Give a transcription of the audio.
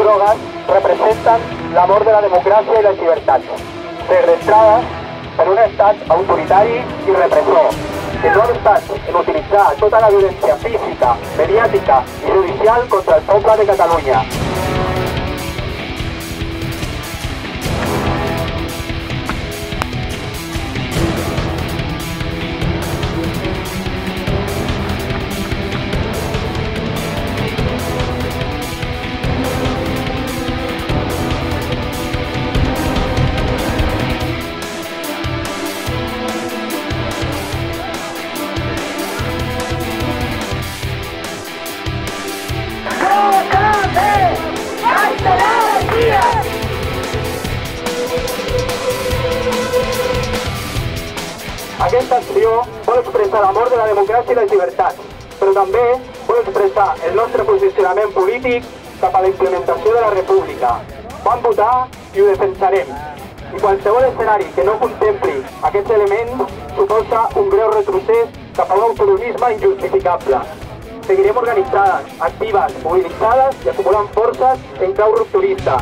drogues representen la mort de la democràcia i les llibertats, segrestades per un estat autoritari i repressor, que no ha dubtat en utilitzar tota la violència física, mediàtica i judicial contra el poble de Catalunya. Aquesta acció vol expressar l'amor de la democràcia i les llibertats, però també vol expressar el nostre posicionament polític cap a la implementació de la República. Vam votar i ho defensarem. I qualsevol escenari que no contempli aquests elements suposa un greu retrocés cap a un autonomisme injustificable. Seguirem organitzades, actives, mobilitzades i acumulant forces en clau rupturista.